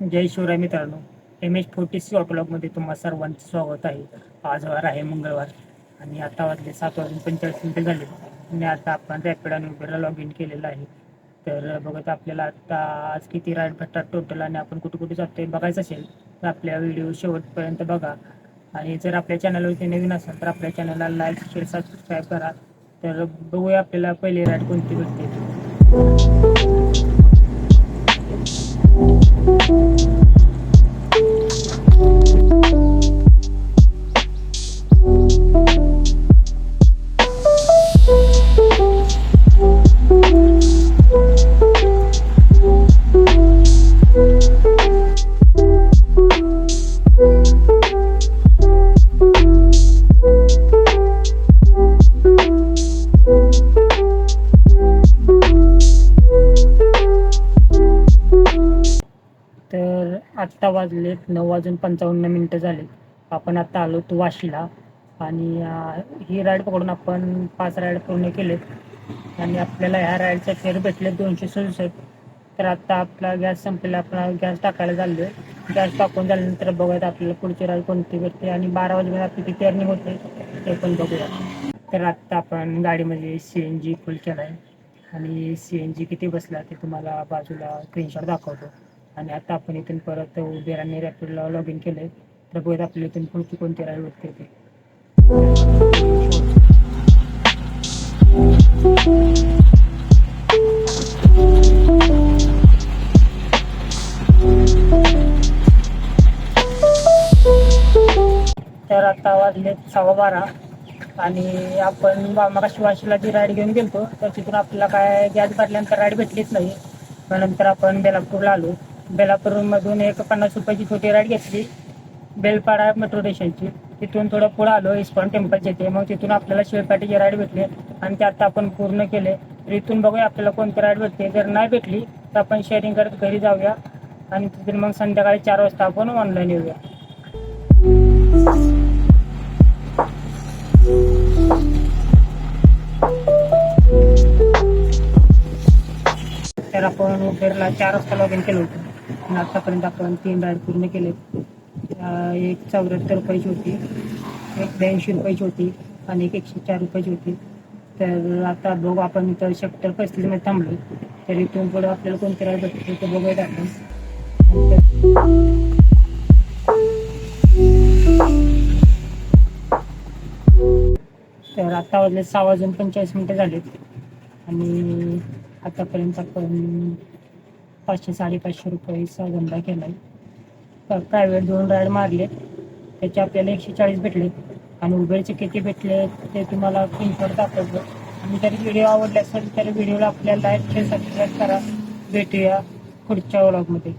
जय शिवराय मित्रांनो, MS46 ऑटोलॉगमध्ये तुम्हा सर्वांचं स्वागत आहे. आज वार आहे मंगळवार आणि आता वाजले 7:45 झाले आणि आता आपण रॅपिड आणि उबेरला लॉग इन केलेलं आहे. तर बघत आपल्याला आता आज किती राईड भेटतात टोटल आणि आपण कुठे कुठे जातोय बघायचं असेल तर आपल्या व्हिडिओ शेवटपर्यंत बघा. आणि जर आपल्या चॅनलवरती नवीन असेल तर आपल्या चॅनलला लाईक शेअर सबस्क्राईब करा. तर बघूया आपल्याला पहिली राईड कोणती भेटते. तर आत्ता वाजलेत 9:55 झाले. आपण आता आलो तो वाशीला आणि ही राईड पकडून आपण 5 राईड पूर्ण केलेत आणि आपल्याला ह्या राईडचे फेअर भेटले 267. तर आता आपला गॅस संपलेला, आपला गॅस टाकायला चाललो आहे. गॅस टाकून झाल्यानंतर बघूयात आपल्याला पुढची राईड कोणती भेटते आणि 12 वाजेपर्यंत आपली किती अर्निंग होते ते पण बघूया. तर आत्ता आपण गाडीमध्ये CNG फुल केला आहे आणि CNG किती बसला ते तुम्हाला बाजूला स्क्रीनशॉट दाखवतो. आणि आता आपण इथून परत उबेर आणि रॅपिडला लॉग इन केलं आहे. तर बघूयात आपल्या इथून पुढची कोणती राईड होते ते. तर आता वाजले 12:15 आणि आपण मगाशी वाशीला जी राईड घेऊन गेलतो तर तिथून आपल्याला काय गॅस भरल्यानंतर राईड भेटलीच नाही. नंतर आपण बेलापूरला आलो. बेलापूरमधून एक 50 रुपयाची छोटी राईड घेतली बेलपाडा मेट्रो स्टेशनची. तिथून थोडं पुढं आलो इस्कॉन टेम्पलच्या इथे. मग तिथून आपल्याला शिवपाटीची राईड भेटली आणि ते आता आपण पूर्ण केले. तर इथून बघूया आपल्याला कोणती राईड भेटते. जर नाही भेटली तर आपण शेअरिंग करत घरी जाऊया आणि तिथून मग संध्याकाळी 4 वाजता आपण ऑनलाईन येऊया. तर आपण उबेरला 4 वाजता लॉग इन केलं होतं आणि आतापर्यंत आपण 3 राईड पूर्ण केले. एक 74 रुपयाची होती, एक 82 रुपयाची होती आणि एक 104 रुपयाची होती. तर आता बघू आपण इथं सेक्टर 35 मध्ये थांबलो. तर इथून पुढे आपल्याला कोणती राईड भेटते ते बघूयात आपण. तर आता वाजले 6:45 झालेत आणि आतापर्यंत आपण 500-550 रुपयेचा धंदा केला आहे. प्रायव्हेट 2 राईड मारले त्याचे आपल्याला 140 भेटले आणि उबेरचे किती भेटले ते तुम्हाला स्क्रीनशॉट दाखवतो. आणि जर व्हिडिओ आवडले असेल तर व्हिडिओला आपल्याला लाईक शेअर सबस्क्राईब करा. भेटूया पुढच्या व्लॉगमध्ये.